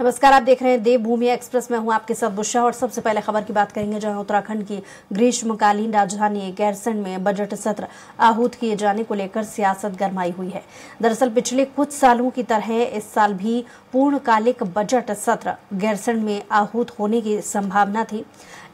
नमस्कार, आप देख रहे हैं देवभूमि एक्सप्रेस में हूं आपके साथ बुशा। और सबसे पहले खबर की बात करेंगे, जहां उत्तराखंड की ग्रीष्मकालीन राजधानी गैरसैंण में बजट सत्र आहूत किए जाने को लेकर सियासत गरमाई हुई है। दरअसल पिछले कुछ सालों की तरह इस साल भी पूर्णकालिक बजट सत्र गैरसैंण में आहूत होने की संभावना थी,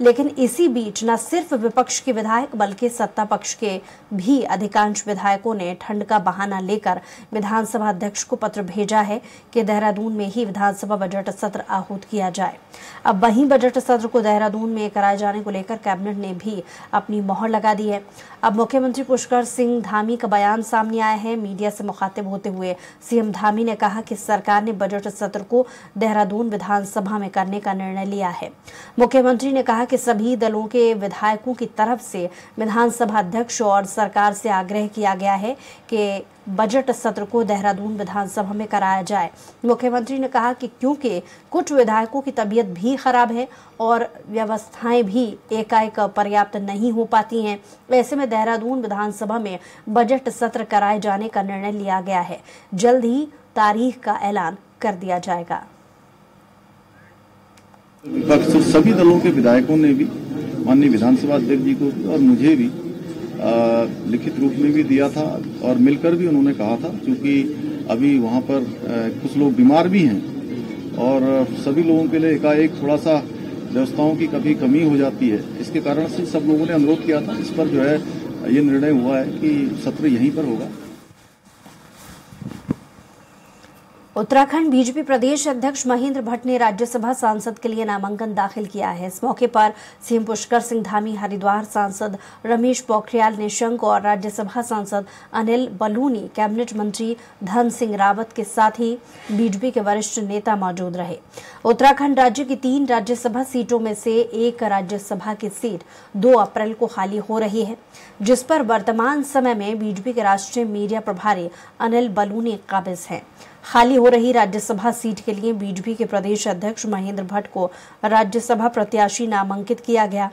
लेकिन इसी बीच न सिर्फ विपक्ष के विधायक बल्कि सत्ता पक्ष के भी अधिकांश विधायकों ने ठंड का बहाना लेकर विधानसभा अध्यक्ष को पत्र भेजा है कि देहरादून में ही विधानसभा बजट सत्र आहूत किया जाए। अब वहीं बजट सत्र को देहरादून में कराए जाने को लेकर कैबिनेट ने भी अपनी मोहर लगा दी है। अब मुख्यमंत्री पुष्कर सिंह धामी का बयान सामने आया है। मीडिया से मुखातिब होते हुए सीएम धामी ने कहा कि सरकार ने बजट सत्र को देहरादून विधानसभा में करने का निर्णय लिया है। मुख्यमंत्री ने कहा कि सभी दलों के विधायकों की तरफ से विधानसभा अध्यक्ष और सरकार से आग्रह किया गया है कि बजट सत्र को देहरादून विधानसभा में कराया जाए। मुख्यमंत्री ने कहा कि क्योंकि कुछ विधायकों की तबीयत भी खराब है और व्यवस्थाएं भी एकाएक पर्याप्त नहीं हो पाती हैं, ऐसे में देहरादून विधानसभा में बजट सत्र कराए जाने का निर्णय लिया गया है। जल्द ही तारीख का ऐलान कर दिया जाएगा। विपक्ष सभी दलों के विधायकों ने भी माननीय विधानसभा अध्यक्ष जी को और मुझे भी लिखित रूप में भी दिया था और मिलकर भी उन्होंने कहा था, क्योंकि अभी वहां पर कुछ लोग बीमार भी हैं और सभी लोगों के लिए एकाएक थोड़ा सा व्यवस्थाओं की कभी कमी हो जाती है। इसके कारण से सब लोगों ने अनुरोध किया था। इस पर जो है ये निर्णय हुआ है कि सत्र यहीं पर होगा। उत्तराखंड बीजेपी प्रदेश अध्यक्ष महेंद्र भट्ट ने राज्यसभा सांसद के लिए नामांकन दाखिल किया है। इस मौके पर सीएम पुष्कर सिंह धामी, हरिद्वार सांसद रमेश पोखरियाल निशंक और राज्यसभा सांसद अनिल बलूनी, कैबिनेट मंत्री धन सिंह रावत के साथ ही बीजेपी के वरिष्ठ नेता मौजूद रहे। उत्तराखंड राज्य की 3 राज्यसभा सीटों में से एक राज्यसभा की सीट 2 अप्रैल को खाली हो रही है, जिस पर वर्तमान समय में बीजेपी के राष्ट्रीय मीडिया प्रभारी अनिल बलूनी काबिज हैं। खाली हो रही राज्यसभा सीट के लिए बीजेपी के प्रदेश अध्यक्ष महेंद्र भट्ट को राज्यसभा प्रत्याशी नामांकित किया गया।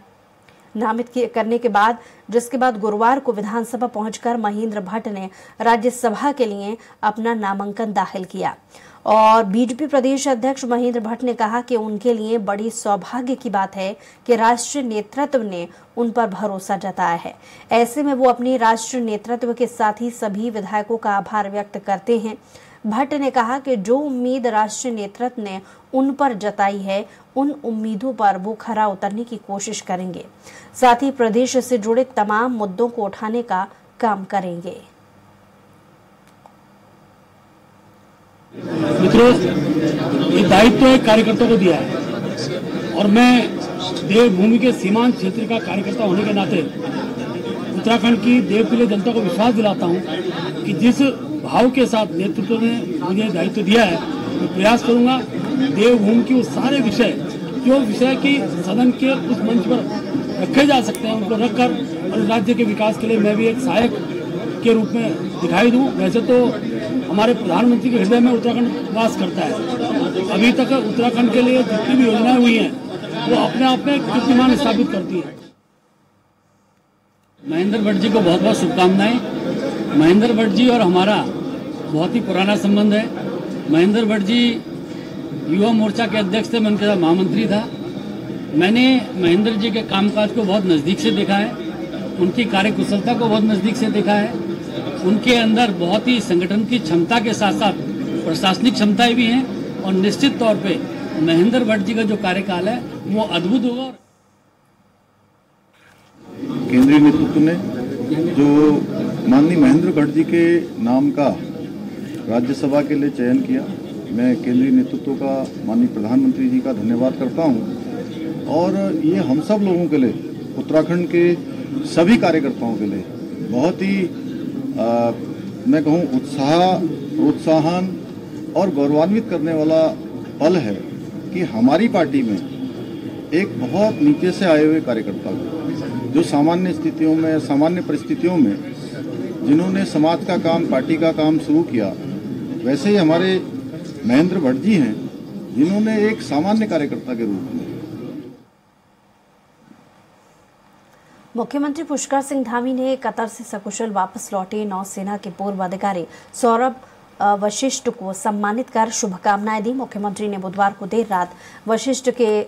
नामित करने के बाद जिसके बाद गुरुवार को विधानसभा पहुंचकर महेंद्र भट्ट ने राज्यसभा के लिए अपना नामांकन दाखिल किया और बीजेपी प्रदेश अध्यक्ष महेंद्र भट्ट ने कहा कि उनके लिए बड़ी सौभाग्य की बात है कि राष्ट्रीय नेतृत्व ने उन पर भरोसा जताया है। ऐसे में वो अपने राष्ट्रीय नेतृत्व के साथ ही सभी विधायकों का आभार व्यक्त करते हैं। भट्ट ने कहा कि जो उम्मीद राष्ट्रीय नेतृत्व ने उन पर जताई है, उन उम्मीदों पर वो खरा उतरने की कोशिश करेंगे। साथ ही प्रदेश से जुड़े तमाम मुद्दों को उठाने का काम करेंगे। मित्रों, ये दायित्व एक कार्यकर्ता को दिया है और मैं देवभूमि के सीमांत क्षेत्र का कार्यकर्ता होने के नाते उत्तराखंड की देवप्रिय जनता को विश्वास दिलाता हूं कि जिस भाव के साथ नेतृत्व ने मुझे दायित्व दिया है, मैं प्रयास करूंगा देवभूमि के उस सारे विषय जो विषय की सदन के उस मंच पर रखे जा सकते हैं, उनको रखकर और राज्य के विकास के लिए मैं भी एक सहायक के रूप में दिखाई दूं। वैसे तो हमारे प्रधानमंत्री के हृदय में उत्तराखंड वास करता है। अभी तक उत्तराखंड के लिए जितनी भी योजनाएं हुई हैं वो अपने आप में कीर्तिमान स्थापित करती है। महेंद्र भट्ट जी को बहुत बहुत शुभकामनाएं। महेंद्र भट्ट जी और हमारा बहुत ही पुराना संबंध है। महेंद्र भट्ट जी युवा मोर्चा के अध्यक्ष थे, मैं उनके साथ महामंत्री था। मैंने महेंद्र जी के कामकाज को बहुत नज़दीक से देखा है, उनकी कार्यकुशलता को बहुत नज़दीक से देखा है। उनके अंदर बहुत ही संगठन की क्षमता के साथ साथ प्रशासनिक क्षमताएं भी हैं और निश्चित तौर पे महेंद्र भट्ट जी का जो कार्यकाल है वो अद्भुत होगा। केंद्रीय नेतृत्व ने जो माननीय महेंद्र भट्ट जी के नाम का राज्यसभा के लिए चयन किया, मैं केंद्रीय नेतृत्व का माननीय प्रधानमंत्री जी का धन्यवाद करता हूं और ये हम सब लोगों के लिए, उत्तराखंड के सभी कार्यकर्ताओं के लिए बहुत ही मैं कहूं उत्साह, प्रोत्साहन और गौरवान्वित करने वाला पल है कि हमारी पार्टी में एक बहुत नीचे से आए हुए कार्यकर्ता को, जो सामान्य स्थितियों में, सामान्य परिस्थितियों में जिन्होंने समाज का काम, पार्टी का काम शुरू किया, वैसे ही हमारे महेंद्र भट्ट जी हैं जिन्होंने एक सामान्य कार्यकर्ता के रूप में। मुख्यमंत्री पुष्कर सिंह धामी ने कतर से सकुशल वापस लौटे नौसेना के पूर्व अधिकारी सौरभ वशिष्ठ को सम्मानित कर शुभकामनाएं दी। मुख्यमंत्री ने बुधवार को देर रात वशिष्ठ के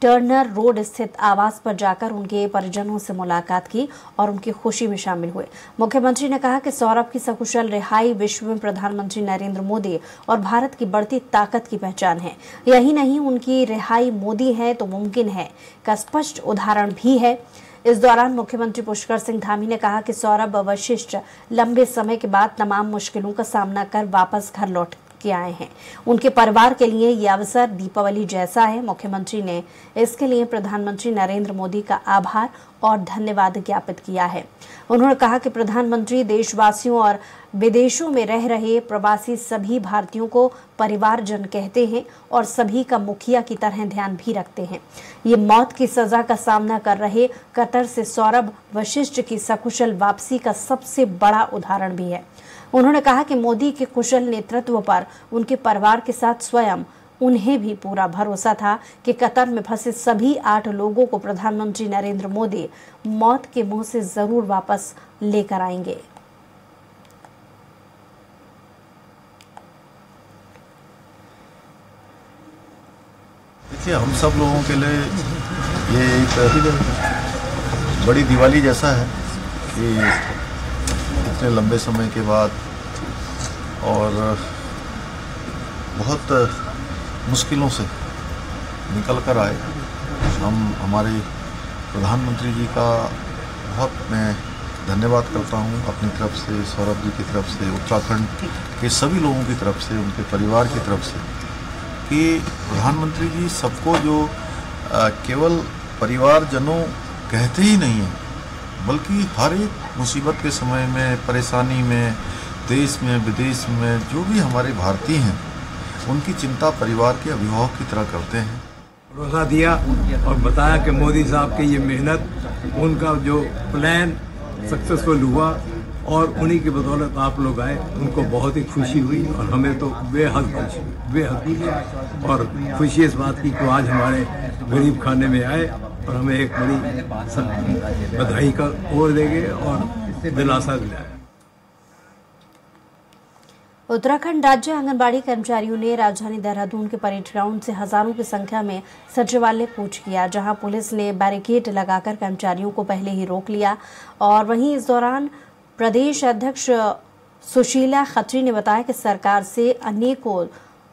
टर्नर रोड स्थित आवास पर जाकर उनके परिजनों से मुलाकात की और उनकी खुशी में शामिल हुए। मुख्यमंत्री ने कहा कि सौरभ की सकुशल रिहाई विश्व में प्रधानमंत्री नरेंद्र मोदी और भारत की बढ़ती ताकत की पहचान है। यही नहीं, उनकी रिहाई मोदी है तो मुमकिन है का स्पष्ट उदाहरण भी है। इस दौरान मुख्यमंत्री पुष्कर सिंह धामी ने कहा कि सौरभ वशिष्ठ लंबे समय के बाद तमाम मुश्किलों का सामना कर वापस घर लौट के आए हैं। उनके परिवार के लिए ये अवसर दीपावली जैसा है। मुख्यमंत्री ने इसके लिए प्रधानमंत्री नरेंद्र मोदी का आभार और धन्यवाद ज्ञापित किया है। उन्होंने कहा कि प्रधानमंत्री देशवासियों और विदेशों में रह रहे प्रवासी सभी भारतीयों को परिवारजन कहते हैं और सभी का मुखिया की तरह ध्यान भी रखते हैं। ये मौत की सजा का सामना कर रहे कतर से सौरभ वशिष्ठ की सकुशल वापसी का सबसे बड़ा उदाहरण भी है। उन्होंने कहा कि मोदी के कुशल नेतृत्व पर उनके परिवार के साथ स्वयं उन्हें भी पूरा भरोसा था कि कतर में फंसे सभी 8 लोगों को प्रधानमंत्री नरेंद्र मोदी मौत के मुंह से जरूर वापस लेकर आएंगे। देखिए, हम सब लोगों के लिए ये एक बड़ी दिवाली जैसा है कि इतने लंबे समय के बाद और बहुत मुश्किलों से निकल कर आए हम हमारे प्रधानमंत्री जी का बहुत मैं धन्यवाद करता हूं अपनी तरफ से, सौरभ जी की तरफ से, उत्तराखंड के सभी लोगों की तरफ से, उनके परिवार की तरफ से कि प्रधानमंत्री जी सबको जो केवल परिवारजनों कहते ही नहीं हैं, बल्कि हर एक मुसीबत के समय में, परेशानी में, देश में विदेश में जो भी हमारे भारतीय हैं उनकी चिंता परिवार के अभिभावक की तरह करते हैं। भरोसा दिया और बताया कि मोदी साहब की ये मेहनत, उनका जो प्लान सक्सेसफुल हुआ और उन्हीं की बदौलत आप लोग आए, उनको बहुत ही खुशी हुई और हमें तो बेहद खुशी और खुशी इस बात की कि आज हमारे गरीब खाने में आए और हमें एक बड़ी बधाई का ओर देंगे और दिलासा दिलाया। उत्तराखंड राज्य आंगनबाड़ी कर्मचारियों ने राजधानी देहरादून के परेड ग्राउंड से हजारों की संख्या में सचिवालय कूच किया, जहां पुलिस ने बैरिकेड लगाकर कर्मचारियों को पहले ही रोक लिया। और वहीं इस दौरान प्रदेश अध्यक्ष सुशीला खत्री ने बताया कि सरकार से अनेकों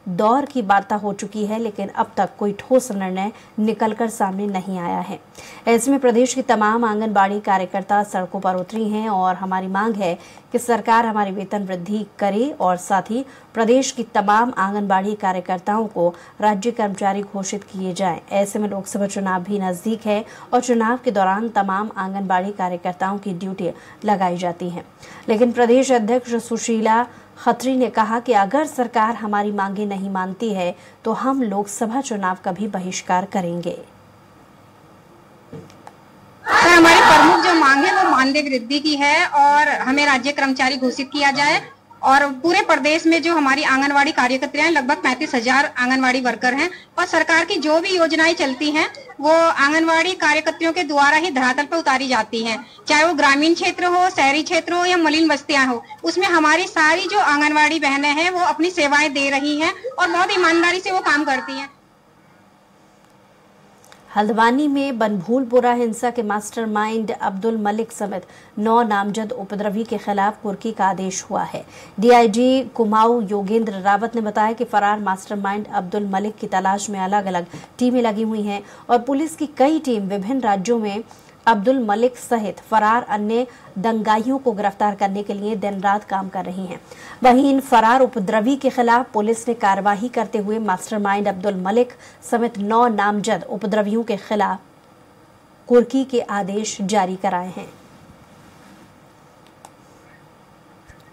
दौर की वार्ता हो चुकी है, लेकिन अब तक कोई ठोस निर्णय निकलकर सामने नहीं आया है। ऐसे में प्रदेश की तमाम आंगनबाड़ी कार्यकर्ता सड़कों पर उतरी हैं और हमारी मांग है कि सरकार हमारी वेतन वृद्धि करे और साथ ही प्रदेश की तमाम आंगनबाड़ी कार्यकर्ताओं को राज्य कर्मचारी घोषित किए जाएं। ऐसे में लोकसभा चुनाव भी नजदीक है और चुनाव के दौरान तमाम आंगनबाड़ी कार्यकर्ताओं की ड्यूटी लगाई जाती है। लेकिन प्रदेश अध्यक्ष सुशीला खत्री ने कहा कि अगर सरकार हमारी मांगे नहीं मानती है तो हम लोकसभा चुनाव का भी बहिष्कार करेंगे। हमारी प्रमुख जो मांग है वो मानदेय वृद्धि की है और हमें राज्य कर्मचारी घोषित किया जाए। और पूरे प्रदेश में जो हमारी आंगनवाड़ी कार्यकर्ताएं लगभग 35,000 आंगनवाड़ी वर्कर हैं और सरकार की जो भी योजनाएं चलती हैं वो आंगनवाड़ी कार्यकर्तियों के द्वारा ही धरातल पर उतारी जाती हैं, चाहे वो ग्रामीण क्षेत्र हो, शहरी क्षेत्र हो या मलिन बस्तियां हो। उसमें हमारी सारी जो आंगनवाड़ी बहनें हैं वो अपनी सेवाएं दे रही हैं और बहुत ईमानदारी से वो काम करती हैं। हल्द्वानी में बनभूलपुरा हिंसा के मास्टरमाइंड अब्दुल मलिक समेत 9 नामजद उपद्रवी के खिलाफ कुर्की का आदेश हुआ है। डीआईजी कुमाऊं योगेंद्र रावत ने बताया कि फरार मास्टरमाइंड अब्दुल मलिक की तलाश में अलग अलग टीमें लगी हुई हैं और पुलिस की कई टीम विभिन्न राज्यों में अब्दुल मलिक सहित फरार अन्य दंगाइयों को गिरफ्तार करने के लिए दिन रात काम कर रही हैं। वहीं इन फरार उपद्रवी के खिलाफ पुलिस ने कार्रवाई करते हुए मास्टरमाइंड अब्दुल मलिक समेत 9 नामजद उपद्रवियों के खिलाफ कुर्की के आदेश जारी कराए हैं।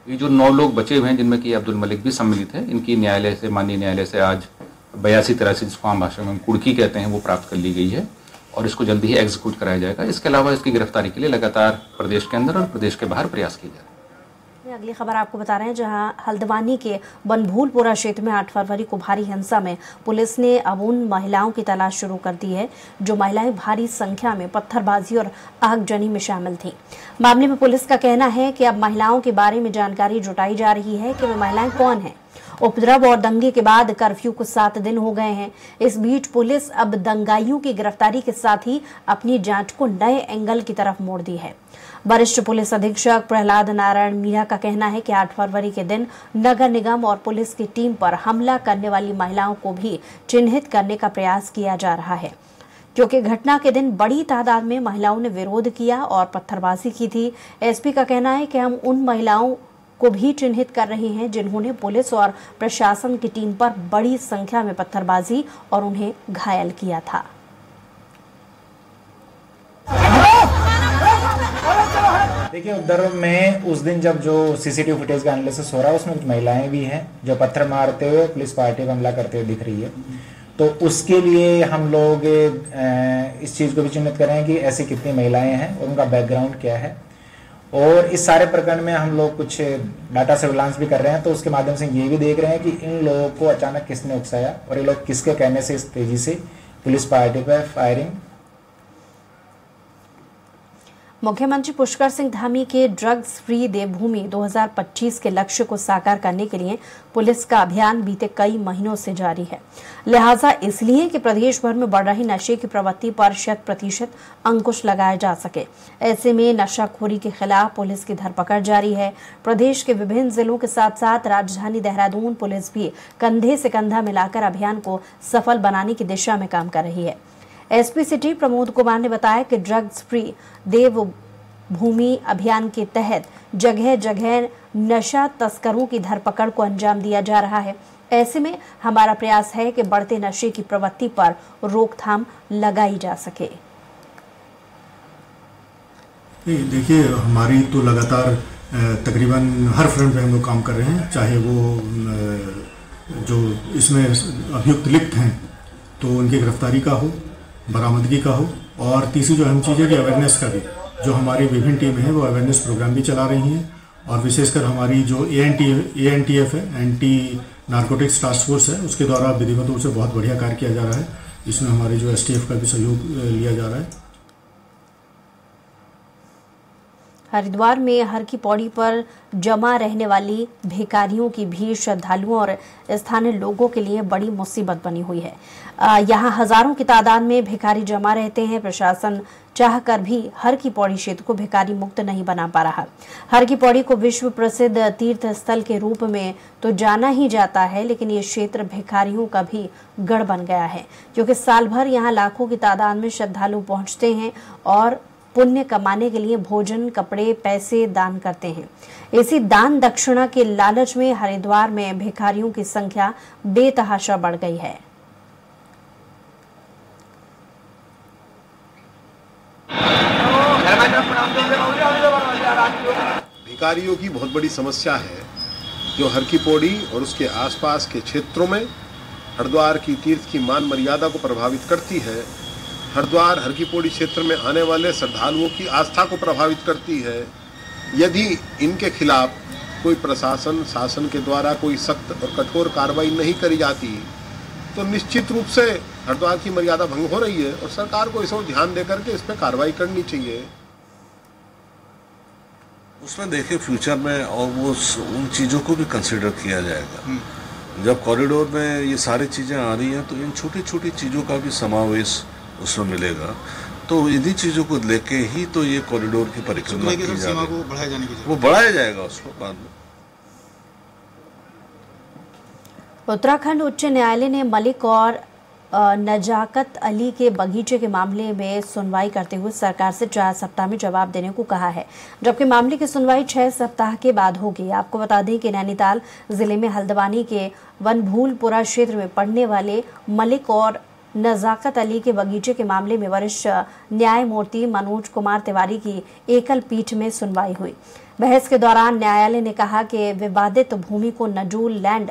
ये जो 9 लोग बचे हुए हैं जिनमें कि अब्दुल मलिक भी सम्मिलित है, इनकी न्यायालय से, माननीय न्यायालय से आज 82-83 जिसको आम भाषा में कुर्की कहते हैं वो प्राप्त कर ली गई है और इसको जल्दी ही एग्जीक्यूट कराया जाएगा। इसके अलावा इसकी गिरफ्तारी के लिए लगातार प्रदेश के अंदर और प्रदेश के बाहर प्रयास किए जा रहे हैं। अगली खबर आपको बता रहे हैं, जहां हल्द्वानी के बनभूलपुरा क्षेत्र में 8 फरवरी को भारी हिंसा में पुलिस ने अब उन महिलाओं की तलाश शुरू कर दी है जो महिलाएं भारी संख्या में पत्थरबाजी और आगजनी में शामिल थीं। मामले में पुलिस का कहना है कि अब महिलाओं के बारे में जानकारी जुटाई जा रही है कि वे महिलाएं कौन हैं। उपद्रव और दंगे के बाद कर्फ्यू को 7 दिन हो गए हैं। इस बीच पुलिस अब दंगाइयों की गिरफ्तारी के साथ ही अपनी जांच को नए एंगल की तरफ मोड़ दी है। वरिष्ठ पुलिस अधीक्षक प्रहलाद नारायण मीणा का कहना है कि 8 फरवरी के दिन नगर निगम और पुलिस की टीम पर हमला करने वाली महिलाओं को भी चिन्हित करने का प्रयास किया जा रहा है, क्योंकि घटना के दिन बड़ी तादाद में महिलाओं ने विरोध किया और पत्थरबाजी की थी। एसपी का कहना है कि हम उन महिलाओं को भी चिन्हित कर रहे हैं जिन्होंने पुलिस और प्रशासन की टीम पर बड़ी संख्या में पत्थरबाजी और उन्हें घायल किया था। देखिए, उपद्रव में उस दिन जब जो सीसीटीवी फुटेज का एनालिसिस हो रहा है उसमें कुछ महिलाएं भी हैं जो पत्थर मारते हुए पुलिस पार्टी पर हमला करते हुए दिख रही है। तो उसके लिए हम लोग इस चीज को भी चिन्हित कर रहे हैं कि ऐसी कितनी महिलाएं हैं और उनका बैकग्राउंड क्या है। और इस सारे प्रकरण में हम लोग कुछ डाटा सर्विलांस भी कर रहे हैं, तो उसके माध्यम से ये भी देख रहे हैं कि इन लोगों को अचानक किसने उकसाया और ये लोग किसके कहने से इस तेजी से पुलिस पार्टी पर फायरिंग। मुख्यमंत्री पुष्कर सिंह धामी के ड्रग्स फ्री देवभूमि 2025 के लक्ष्य को साकार करने के लिए पुलिस का अभियान बीते कई महीनों से जारी है। लिहाजा इसलिए कि प्रदेश भर में बढ़ रही नशे की प्रवृत्ति पर 100% अंकुश लगाया जा सके। ऐसे में नशाखोरी के खिलाफ पुलिस की धरपकड़ जारी है। प्रदेश के विभिन्न जिलों के साथ साथ राजधानी देहरादून पुलिस भी कंधे से कंधा मिलाकर अभियान को सफल बनाने की दिशा में काम कर रही है। एसपी सिटी प्रमोद कुमार ने बताया कि ड्रग्स फ्री देवभूमि अभियान के तहत जगह जगह नशा तस्करों की धरपकड़ को अंजाम दिया जा रहा है। ऐसे में हमारा प्रयास है कि बढ़ते नशे की प्रवृत्ति पर रोकथाम लगाई जा सके। देखिए, हमारी तो लगातार तकरीबन हर फ्रंट पे हम लोग काम कर रहे हैं, चाहे वो जो इसमें अभियुक्त लिप्त हैं तो उनकी गिरफ्तारी का हो, बरामदगी का हो, और तीसरी जो अहम चीज़ है कि अवेयरनेस का भी, जो हमारी विभिन्न टीमें हैं वो अवेयरनेस प्रोग्राम भी चला रही हैं। और विशेषकर हमारी जो ANTF है, एंटी नारकोटिक्स टास्क फोर्स है, उसके द्वारा विधिवत रूप से बहुत बढ़िया कार्य किया जा रहा है। इसमें हमारे जो STF का भी सहयोग लिया जा रहा है। हरिद्वार में हर की पौड़ी पर जमा रहने वाली भिखारियों की भीड़ श्रद्धालुओं और स्थानीय लोगों के लिए बड़ी मुसीबत बनी हुई है। यहाँ हजारों की तादाद में भिखारी जमा रहते हैं। प्रशासन चाहकर भी हर की पौड़ी क्षेत्र को भिखारी मुक्त नहीं बना पा रहा। हर की पौड़ी को विश्व प्रसिद्ध तीर्थ स्थल के रूप में तो जाना ही जाता है, लेकिन ये क्षेत्र भिखारियों का भी गढ़ बन गया है, क्योंकि साल भर यहाँ लाखों की तादाद में श्रद्धालु पहुंचते हैं और पुण्य कमाने के लिए भोजन, कपड़े, पैसे दान करते हैं। इसी दान दक्षिणा के लालच में हरिद्वार में भिखारियों की संख्या बेतहाशा बढ़ गई है। भिखारियों की बहुत बड़ी समस्या है जो हर की पौड़ी और उसके आसपास के क्षेत्रों में हरिद्वार की तीर्थ की मान मर्यादा को प्रभावित करती है। हरिद्वार हर की पौड़ी क्षेत्र में आने वाले श्रद्धालुओं की आस्था को प्रभावित करती है। यदि इनके खिलाफ कोई प्रशासन शासन के द्वारा कोई सख्त और कठोर कार्रवाई नहीं करी जाती तो निश्चित रूप से हरिद्वार की मर्यादा भंग हो रही है और सरकार को इस ओर ध्यान देकर के इस पर कार्रवाई करनी चाहिए। उसमें देखिए फ्यूचर में और वो उन चीज़ों को भी कंसिडर किया जाएगा। जब कॉरिडोर में ये सारी चीज़ें आ रही हैं तो इन छोटी छोटी चीज़ों का भी समावेश उसमें मिलेगा। तो इन्हीं चीज़ों को लेके ही तो ये कॉरिडोर की परिक्रमा की जाएगी, वो बढ़ाया जाएगा उसको बाद में। उत्तराखंड उच्च न्यायालय ने मलिक और नजाकत अली के बगीचे के मामले में सुनवाई करते हुए सरकार से 4 सप्ताह में जवाब देने को कहा है, जबकि मामले की सुनवाई 6 सप्ताह के बाद होगी। आपको बता दें कि नैनीताल जिले में हल्द्वानी के बनभूलपुरा क्षेत्र में पड़ने वाले मलिक और नजाकत अली के बगीचे के मामले में वरिष्ठ न्यायमूर्ति मनोज कुमार तिवारी की एकल पीठ में सुनवाई हुई। बहस के दौरान न्यायालय ने कहा कि विवादित भूमि को नजूल लैंड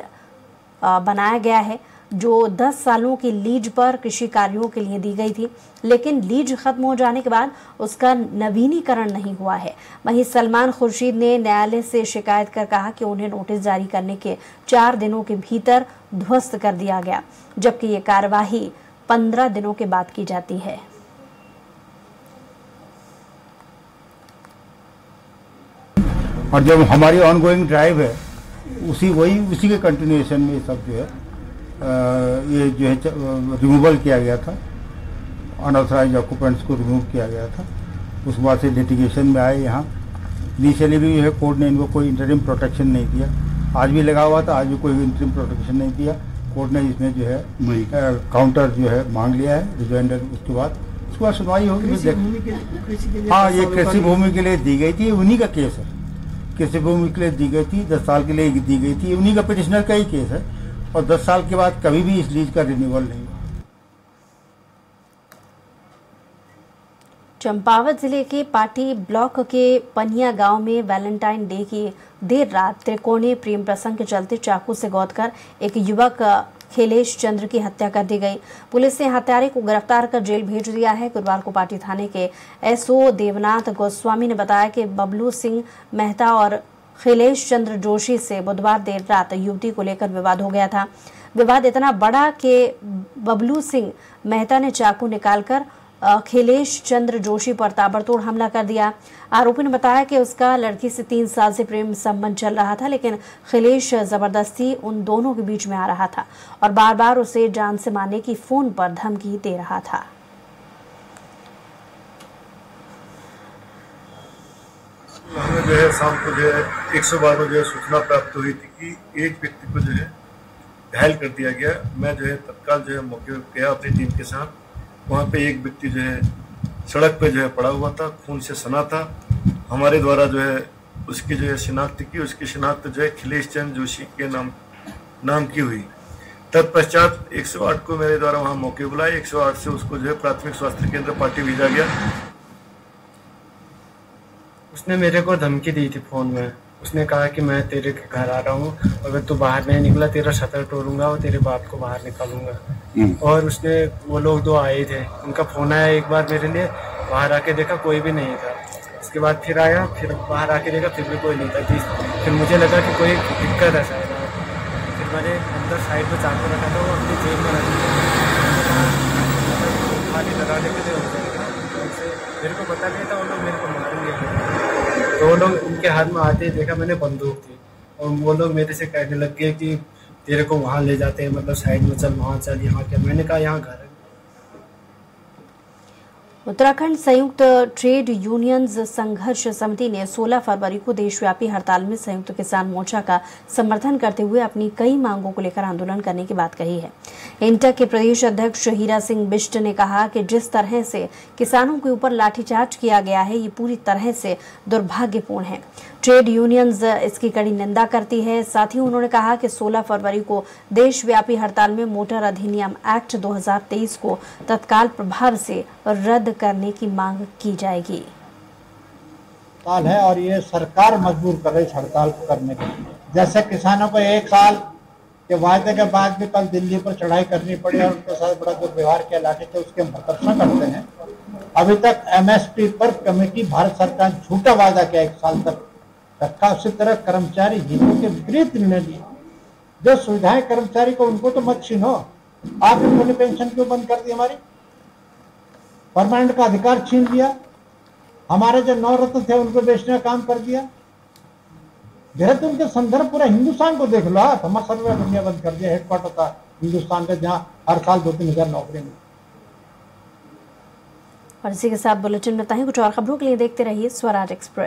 बनाया गया है, जो 10 सालों की लीज पर कृषि कार्यों के लिए दी गई थी, लेकिन लीज खत्म हो जाने के बाद उसका नवीनीकरण नहीं हुआ है। वहीं सलमान खुर्शीद ने न्यायालय से शिकायत कर कहा कि उन्हें नोटिस जारी करने के 4 दिनों के भीतर ध्वस्त कर दिया गया, जबकि ये कार्यवाही 15 दिनों के बाद की जाती है। और जब हमारी ऑनगोइंग ड्राइव है उसी के कंटिन्यूएशन में सब जो है ये जो है रिमूवल किया गया था, अनऑथराइज्ड ऑक्यूपेंट्स को रिमूव किया गया था। उस बाद से लिटिगेशन में आए यहाँ। इनिशियली भी जो है कोर्ट ने इनको कोई इंटरिम प्रोटेक्शन नहीं दिया, आज भी लगा हुआ था, आज भी कोई इंटरिम प्रोटेक्शन नहीं दिया। कोर्ट ने इसमें जो है काउंटर जो है मांग लिया है रिजॉइंडर। उसके बाद सुनवाई होगी। हाँ, ये कृषि भूमि के लिए दी गई थी, उन्हीं का केस है। कृषि भूमि के लिए दी गई थी, 10 साल के लिए दी गई थी, उन्हीं का पिटिशनर का ही केस है। और 10 साल के बाद कभी भी इस लीज का रिन्यूअल नहीं हुआ। चंपावत जिले के पाटी ब्लॉक के पनिया गांव में वैलेंटाइन डे की देर रात त्रिकोणीय प्रेम प्रसंग के चलते चाकू से गोदकर एक युवक खिलेश चंद्र की हत्या कर दी गई। पुलिस ने हत्यारे को गिरफ्तार कर जेल भेज दिया है। गुरुवार को पाटी थाने के एसओ देवनाथ गोस्वामी ने बताया कि बबलू सिंह मेहता और खिलेश चंद्र जोशी से बुधवार देर रात युवती को लेकर विवाद हो गया था। विवाद इतना बड़ा कि बबलू सिंह मेहता ने चाकू निकालकर खिलेश चंद्र जोशी पर ताबड़तोड़ हमला कर दिया। आरोपी ने बताया कि उसका लड़की से 3 साल से प्रेम संबंध चल रहा था, लेकिन खिलेश जबरदस्ती उन दोनों के बीच में आ रहा था और बार बार उसे जान से मारने की फोन पर धमकी दे रहा था। हमें जो है शाम को जो है 112 जो है सूचना प्राप्त हुई थी कि एक व्यक्ति को जो है घायल कर दिया गया। मैं जो है तत्काल जो है मौके पर गया अपनी टीम के साथ। वहाँ पे एक व्यक्ति जो है सड़क पे जो है पड़ा हुआ था, खून से सना था। हमारे द्वारा जो है उसकी जो है शिनाख्त की। उसकी शिनाख्त जो है खिलेश चंद्र जोशी के नाम की हुई। तत्पश्चात 108 को मेरे द्वारा वहाँ मौके बुलाया। 108 से उसको जो है प्राथमिक स्वास्थ्य केंद्र पाटी भेजा गया। उसने मेरे को धमकी दी थी फोन में। उसने कहा कि मैं तेरे के घर आ रहा हूँ, अगर तू बाहर नहीं निकला तेरा शटर तोड़ूंगा और तेरे बाप को बाहर निकालूंगा। और उसने वो लोग 2 आए थे, उनका फोन आया एक बार मेरे लिए। बाहर आके देखा कोई भी नहीं था। उसके बाद फिर आया, फिर बाहर आके देखा फिर भी कोई नहीं था। फिर मुझे लगा कि कोई दिक्कत है शायद। फिर मैंने अंदर साइड में चाकू रखा था, वो अपनी जेब में रखा खाली लगाने के लिए मेरे को पता नहीं था वो लोग मेरे को मारेंगे। तो वो लोग उनके हाथ में आते ही देखा मैंने बंदूक थी और वो लोग मेरे से कहने लग गए कि तेरे को वहाँ ले जाते हैं, मतलब साइड में चल, वहाँ चल, यहाँ क्या। मैंने कहा यहाँ घर है। उत्तराखंड संयुक्त ट्रेड यूनियंस संघर्ष समिति ने 16 फरवरी को देशव्यापी हड़ताल में संयुक्त किसान मोर्चा का समर्थन करते हुए अपनी कई मांगों को लेकर आंदोलन करने की बात कही है। इंटक के प्रदेश अध्यक्ष हीरा सिंह बिष्ट ने कहा कि जिस तरह से किसानों के ऊपर लाठीचार्ज किया गया है, ये पूरी तरह से दुर्भाग्यपूर्ण है। ट्रेड यूनियंस इसकी कड़ी निंदा करती है। साथ ही उन्होंने कहा कि 16 फरवरी को देशव्यापी हड़ताल में मोटर अधिनियम एक्ट 2023 को तत्काल प्रभाव से रद्द करने की मांग की जाएगी। हड़ताल है और ये सरकार मजबूर कर रही है हड़ताल करने के लिए। जैसे किसानों को 1 साल के वायदे के बाद भी कल दिल्ली पर चढ़ाई करनी पड़ी और उनके साथ बड़ा दुर्व्यवहार किया लाठी थे, उसके हम प्रदर्शन करते हैं। अभी तक MSP पर कमेटी भारत सरकार झूठा वादा किया 1 साल तक रखा। उसी तरह कर्मचारी हितों के विपरीत निर्णय लिए। जो सुविधाएं कर्मचारी को, उनको तो मत छीनो। आपने पुण्य पेंशन क्यों बंद कर दी? हमारी परमानेंट का अधिकार छीन लिया। हमारे जो 9 रत्न थे उनको बेचने का काम कर दिया। देहरादून के संदर्भ पूरा हिंदुस्तान को देख लो। आप हमारा सर्वे दुनिया बंद कर दिया। हेडक्वार्टर था हिंदुस्तान का, जहाँ हर साल 2-3 हजार नौकरी मिली। और इसी के साथ बुलेटिन में कुछ और खबरों के लिए देखते रहिए स्वराज एक्सप्रेस।